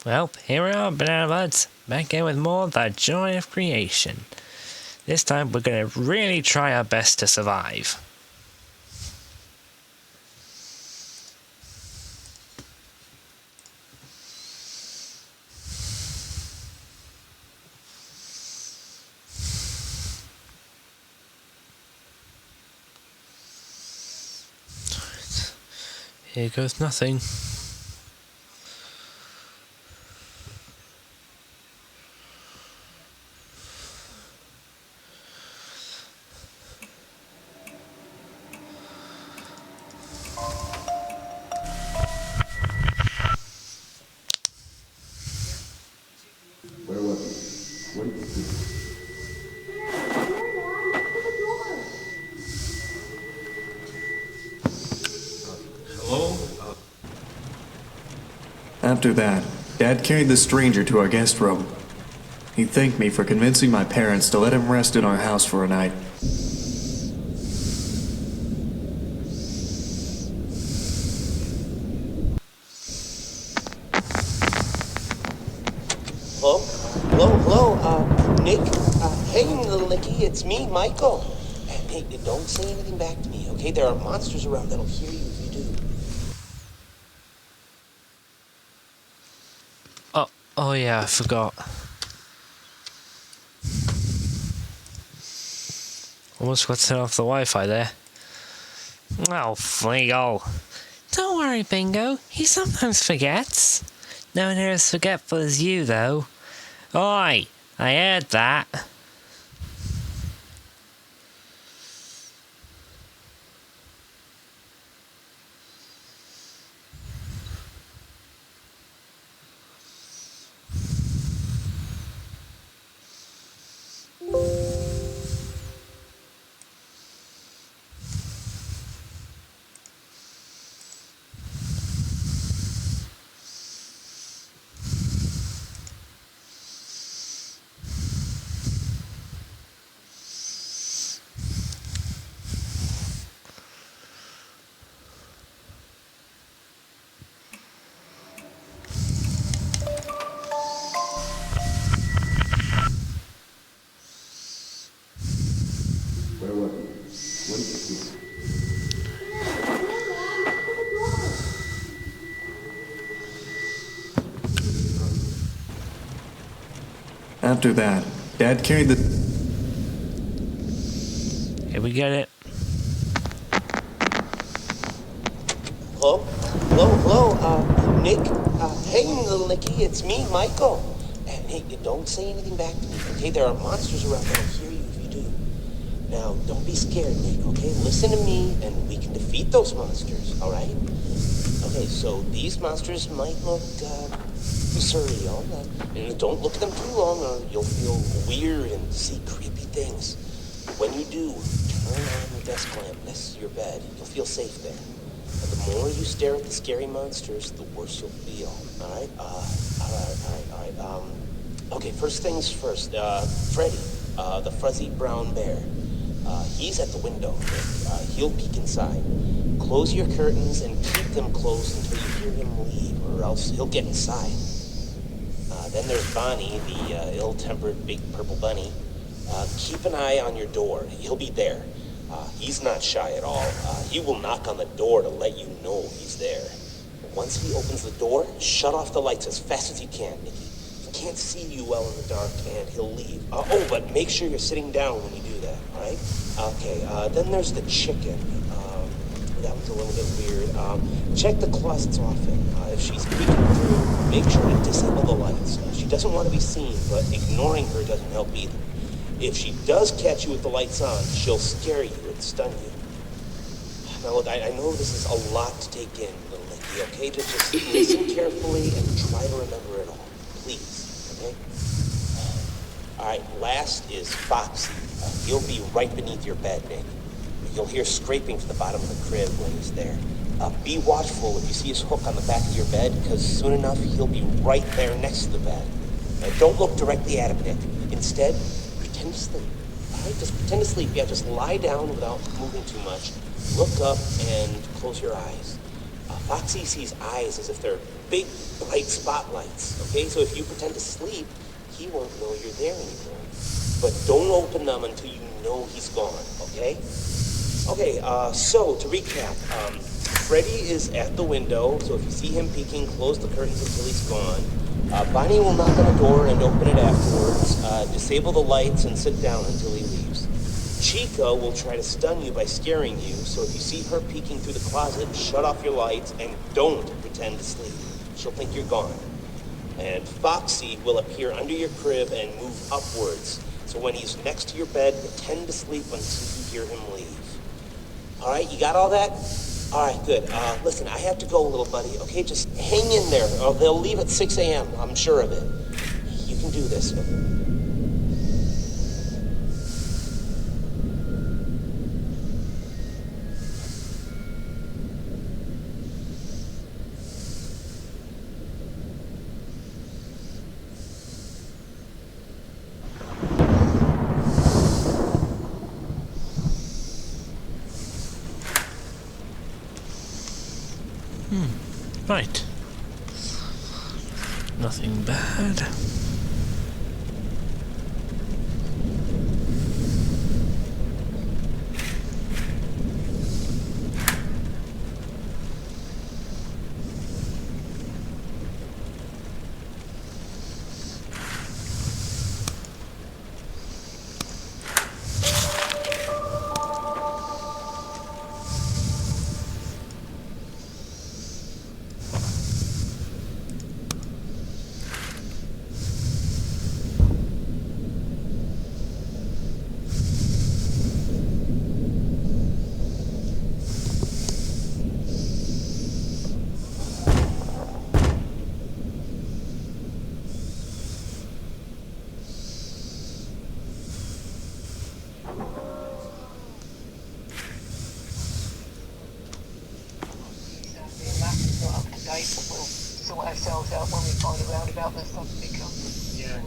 Well, here we are, Banana Buds, back in with more of the joy of creation. This time we're going to really try our best to survive. Here goes nothing. Where was he? What did you see? Hello? After that, Dad carried the stranger to our guest room. He thanked me for convincing my parents to let him rest in our house for a night. Hello? Nick? Hey, little Nicky, it's me, Michael. Hey, don't say anything back to me, okay? There are monsters around that'll hear you if you do. Oh yeah, I forgot. Almost got to turn off the Wi-Fi there. Oh, Fleagle. Don't worry, Bingo. He sometimes forgets. No one here as forgetful as you, though. Oi! I heard that. Where was he? What did you see? After that, Dad carried the... Here we get it. Hello? Nick? Hey, little Nicky, it's me, Michael. Hey, don't say anything back to me, okay? There are monsters around that'll hear you if you do. Now, don't be scared, Nick, okay? Listen to me, and we can defeat those monsters, all right? Okay, so these monsters might look surreal. And don't look at them too long, or you'll feel weird and see creepy things. When you do, turn on the desk lamp next to your bed. You'll feel safe there. And the more you stare at the scary monsters, the worse you'll feel. All right? All right. Okay, first things first. Freddy, the fuzzy brown bear. He's at the window. He'll peek inside. Close your curtains and keep them closed until you hear him leave, or else he'll get inside. Then there's Bonnie, the ill-tempered big purple bunny. Keep an eye on your door. He'll be there. He's not shy at all. He will knock on the door to let you know he's there. Once he opens the door, shut off the lights as fast as you can, Nicky. He can't see you well in the dark, and he'll leave. But make sure you're sitting down when you do that, all right? Okay, then there's the chicken. That was a little bit weird. Check the closets often. If she's peeking through, make sure to disable the lights. She doesn't want to be seen, but ignoring her doesn't help either. If she does catch you with the lights on, she'll scare you and stun you. Now look, I know this is a lot to take in, little Nicky, okay? Just listen carefully and try to remember it all. Please, okay? Alright, last is Foxy. He'll be right beneath your bed, Nick. You'll hear scraping from the bottom of the crib when he's there. Be watchful if you see his hook on the back of your bed, because soon enough he'll be right there next to the bed. And don't look directly at him, Nick. Instead, pretend to sleep. All right, just pretend to sleep. Yeah, just lie down without moving too much. Look up and close your eyes. Foxy sees eyes as if they're big bright spotlights, okay? So if you pretend to sleep, he won't know you're there anymore. But don't open them until you know he's gone, okay? Okay, so to recap, Freddy is at the window, so if you see him peeking, close the curtains until he's gone. Bonnie will knock on the door and open it afterwards. Disable the lights and sit down until he leaves. Chica will try to stun you by scaring you, so if you see her peeking through the closet, shut off your lights and don't pretend to sleep. She'll think you're gone. And Foxy will appear under your crib and move upwards. So when he's next to your bed, pretend to sleep until you hear him leave. All right, you got all that? All right, good. Listen, I have to go, little buddy, okay? Just hang in there. They'll leave at 6 a.m., I'm sure of it. You can do this. Right. Nothing bad. We'll sort ourselves out when we find a roundabout that's something to come. Yeah.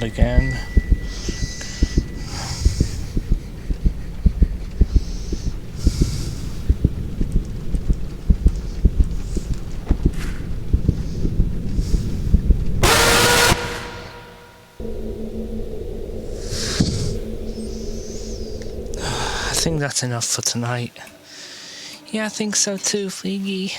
again. I think that's enough for tonight. Yeah, I think so too, Fleegy.